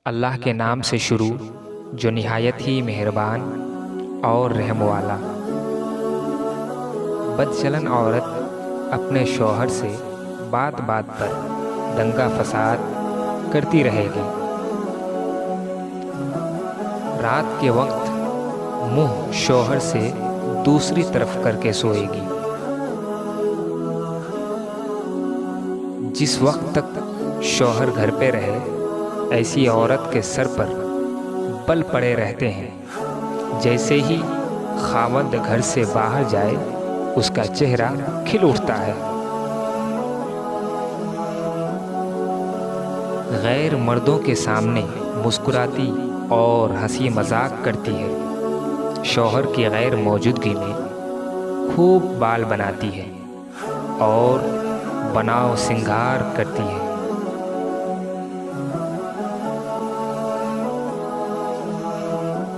اللہ کے نام سے شروع جو نہایت ہی مہربان اور رحم والا۔ بدچلن عورت اپنے شوہر سے بات بات پر دنگا فساد کرتی رہے گی۔ رات کے وقت منہ شوہر سے دوسری طرف کر کے سوئے گی۔ جس وقت تک شوہر گھر پہ رہے ایسی عورت کے سر پر بل پڑے رہتے ہیں، جیسے ہی خاوند گھر سے باہر جائے اس کا چہرہ کھل اٹھتا ہے۔ غیر مردوں کے سامنے مسکراتی اور ہنسی مذاق کرتی ہے۔ شوہر کی غیر موجودگی میں خوب بال بناتی ہے اور بناؤ سنگار کرتی ہے۔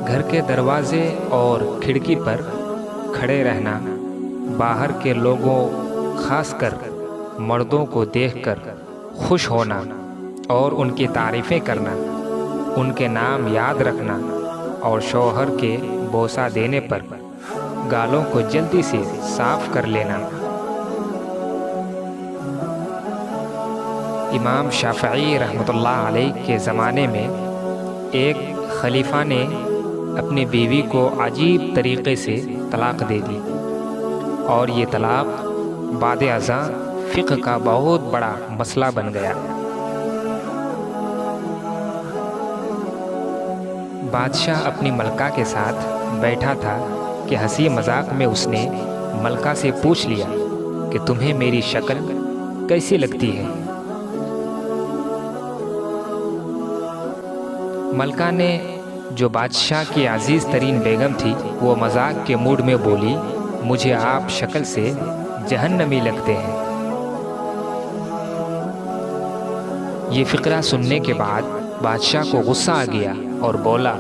گھر کے دروازے اور کھڑکی پر کھڑے رہنا، باہر کے لوگوں خاص کر مردوں کو دیکھ کر خوش ہونا اور ان کی تعریفیں کرنا، ان کے نام یاد رکھنا اور شوہر کے بوسہ دینے پر گالوں کو جلدی سے صاف کر لینا۔ امام شافعی رحمۃ اللہ علیہ کے زمانے میں ایک خلیفہ نے اپنی بیوی کو عجیب طریقے سے طلاق دے دی، اور یہ طلاق بعد ازاں فقہ کا بہت بڑا مسئلہ بن گیا۔ بادشاہ اپنی ملکہ کے ساتھ بیٹھا تھا کہ ہنسی مذاق میں اس نے ملکہ سے پوچھ لیا کہ تمہیں میری شکل کیسی لگتی ہے؟ ملکہ نے، جو بادشاہ کی عزیز ترین بیگم تھی، وہ مذاق کے موڈ میں بولی، مجھے آپ شکل سے جہنمی لگتے ہیں۔ یہ فقرہ سننے کے بعد بادشاہ کو غصہ آ گیا اور بولا،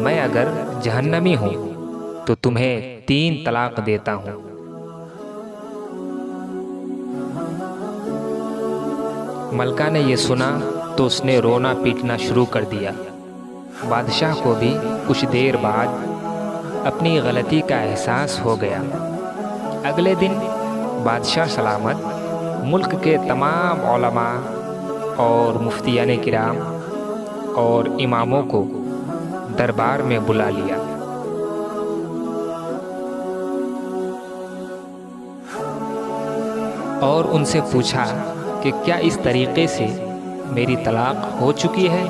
میں اگر جہنمی ہوں تو تمہیں 3 طلاق دیتا ہوں۔ ملکہ نے یہ سنا تو اس نے رونا پیٹنا شروع کر دیا۔ بادشاہ کو بھی کچھ دیر بعد اپنی غلطی کا احساس ہو گیا۔ اگلے دن بادشاہ سلامت ملک کے تمام علماء اور مفتیان کرام اور اماموں کو دربار میں بلا لیا۔ اور ان سے پوچھا کہ کیا اس طریقے سے میری طلاق ہو چکی ہے؟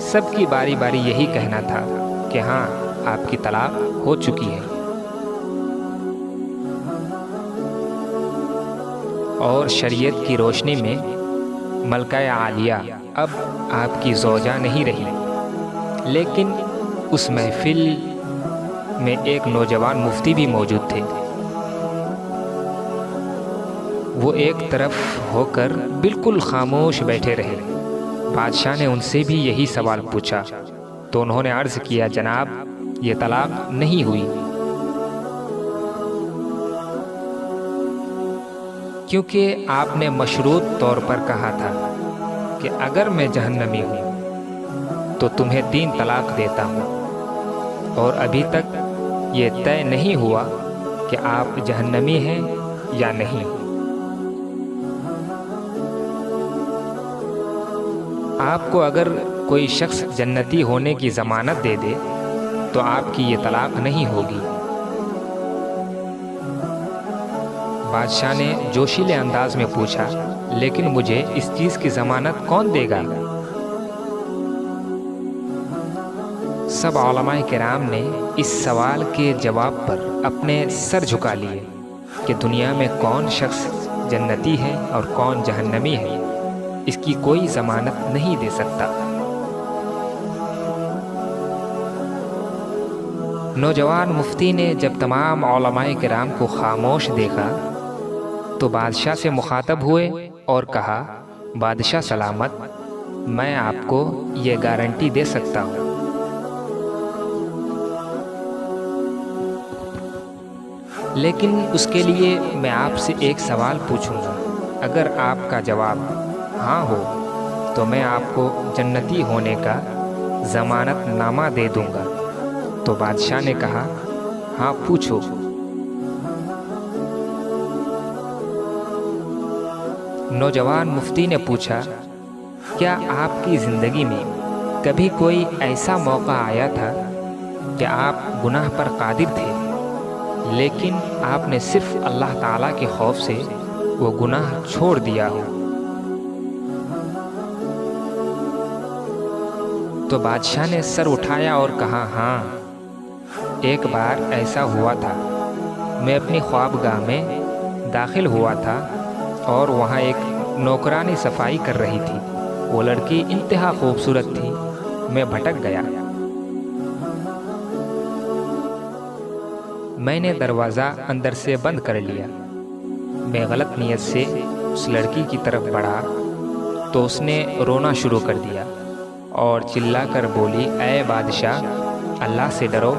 سب کی باری باری یہی کہنا تھا کہ ہاں، آپ کی طلاق ہو چکی ہے۔ اور شریعت کی روشنی میں ملکہ عالیہ اب آپ کی زوجہ نہیں رہی، لیکن اس محفل میں ایک نوجوان مفتی بھی موجود تھے۔ وہ ایک طرف ہو کر بالکل خاموش بیٹھے رہے۔ بادشاہ نے ان سے بھی یہی سوال پوچھا تو انہوں نے عرض کیا، جناب، یہ طلاق نہیں ہوئی، کیونکہ آپ نے مشروط طور پر کہا تھا کہ اگر میں جہنمی ہوں تو تمہیں 3 طلاق دیتا ہوں، اور ابھی تک یہ طے نہیں ہوا کہ آپ جہنمی ہیں یا نہیں۔ آپ کو اگر کوئی شخص جنتی ہونے کی ضمانت دے دے تو آپ کی یہ طلاق نہیں ہوگی۔ بادشاہ نے جوشیلے انداز میں پوچھا، لیکن مجھے اس چیز کی ضمانت کون دے گا؟ سب علماء کرام نے اس سوال کے جواب پر اپنے سر جھکا لیے کہ دنیا میں کون شخص جنتی ہے اور کون جہنمی ہے، اس کی کوئی ضمانت نہیں دے سکتا۔ نوجوان مفتی نے جب تمام علماء کرام کو خاموش دیکھا تو بادشاہ سے مخاطب ہوئے اور کہا، بادشاہ سلامت، میں آپ کو یہ گارنٹی دے سکتا ہوں لیکن اس کے لیے میں آپ سے ایک سوال پوچھوں گا۔ اگر آپ کا جواب ہاں ہو تو میں آپ کو جنتی ہونے کا ضمانت نامہ دے دوں گا۔ تو بادشاہ نے کہا ہاں پوچھو۔ نوجوان مفتی نے پوچھا کیا آپ کی زندگی میں کبھی کوئی ایسا موقع آیا تھا کہ آپ گناہ پر قادر تھے لیکن آپ نے صرف اللہ تعالیٰ کے خوف سے وہ گناہ چھوڑ دیا ہو؟ تو بادشاہ نے سر اٹھایا اور کہا ہاں، ایک بار ایسا ہوا تھا۔ میں اپنی خوابگاہ میں داخل ہوا تھا اور وہاں ایک نوکرانی صفائی کر رہی تھی۔ وہ لڑکی انتہا خوبصورت تھی۔ میں بھٹک گیا۔ میں نے دروازہ اندر سے بند کر لیا۔ میں غلط نیت سے اس لڑکی کی طرف بڑھا تو اس نے رونا شروع کر دیا اور چلا کر بولی اے بادشاہ، اللہ سے ڈرو،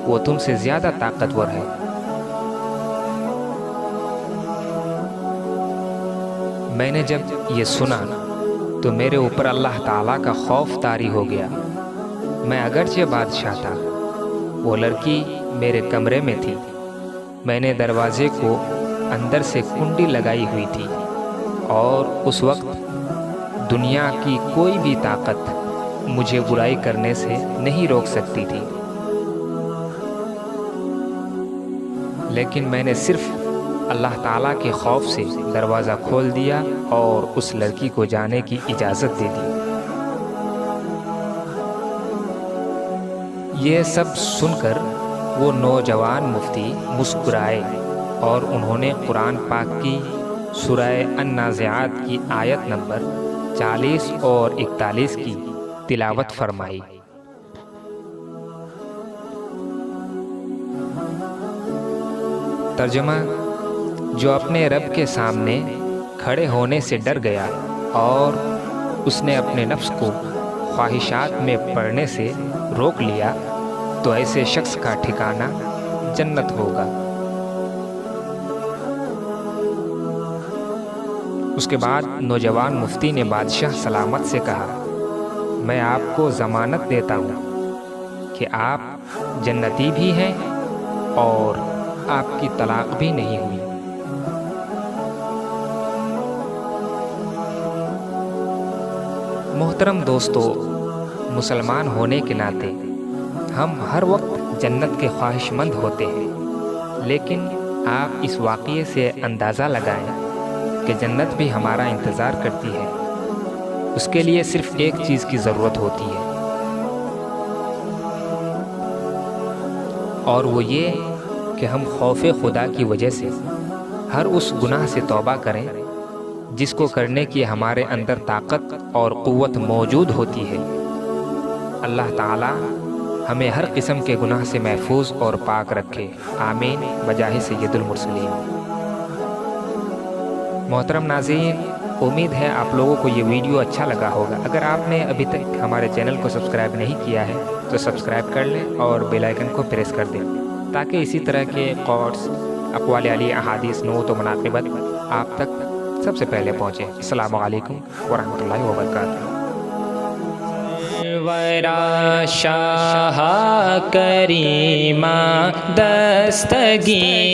وہ تم سے زیادہ طاقتور ہے۔ میں نے جب یہ سنا تو میرے اوپر اللہ تعالیٰ کا خوف طاری ہو گیا۔ میں اگرچہ بادشاہ تھا، وہ لڑکی میرے کمرے میں تھی۔ میں نے دروازے کو اندر سے کنڈی لگائی ہوئی تھی اور اس وقت دنیا کی کوئی بھی طاقت مجھے برائی کرنے سے نہیں روک سکتی تھی، لیکن میں نے صرف اللہ تعالیٰ کے خوف سے دروازہ کھول دیا اور اس لڑکی کو جانے کی اجازت دے دی۔ یہ سب سن کر وہ نوجوان مفتی مسکرائے اور انہوں نے قرآن پاک کی سورہ النازعات کی آیت نمبر 40 اور 41 کی تلاوت فرمائی۔ ترجمہ: جو اپنے رب کے سامنے کھڑے ہونے سے ڈر گیا اور اس نے اپنے نفس کو خواہشات میں پڑنے سے روک لیا تو ایسے شخص کا ٹھکانہ جنت ہوگا۔ اس کے بعد نوجوان مفتی نے بادشاہ سلامت سے کہا میں آپ کو ضمانت دیتا ہوں کہ آپ جنتی بھی ہیں اور آپ کی طلاق بھی نہیں ہوئی۔ محترم دوستو، مسلمان ہونے کے ناطے ہم ہر وقت جنت کے خواہش مند ہوتے ہیں، لیکن آپ اس واقعے سے اندازہ لگائیں کہ جنت بھی ہمارا انتظار کرتی ہے۔ اس کے لیے صرف ایک چیز کی ضرورت ہوتی ہے اور وہ یہ کہ ہم خوف خدا کی وجہ سے ہر اس گناہ سے توبہ کریں جس کو کرنے کی ہمارے اندر طاقت اور قوت موجود ہوتی ہے۔ اللہ تعالی ہمیں ہر قسم کے گناہ سے محفوظ اور پاک رکھے، آمین بجاہ سید المرسلین۔ محترم ناظرین، امید ہے آپ لوگوں کو یہ ویڈیو اچھا لگا ہوگا۔ اگر آپ نے ابھی تک ہمارے چینل کو سبسکرائب نہیں کیا ہے تو سبسکرائب کر لیں اور بیل آئیکن کو پریس کر دیں تاکہ اسی طرح کے قوٹس، اقوال علی، احادیث، نعوت و مناقبت آپ تک سب سے پہلے پہنچے۔ السلام علیکم ورحمۃ اللہ وبرکاتہ۔ ورا شاہ کریمہ دستگیر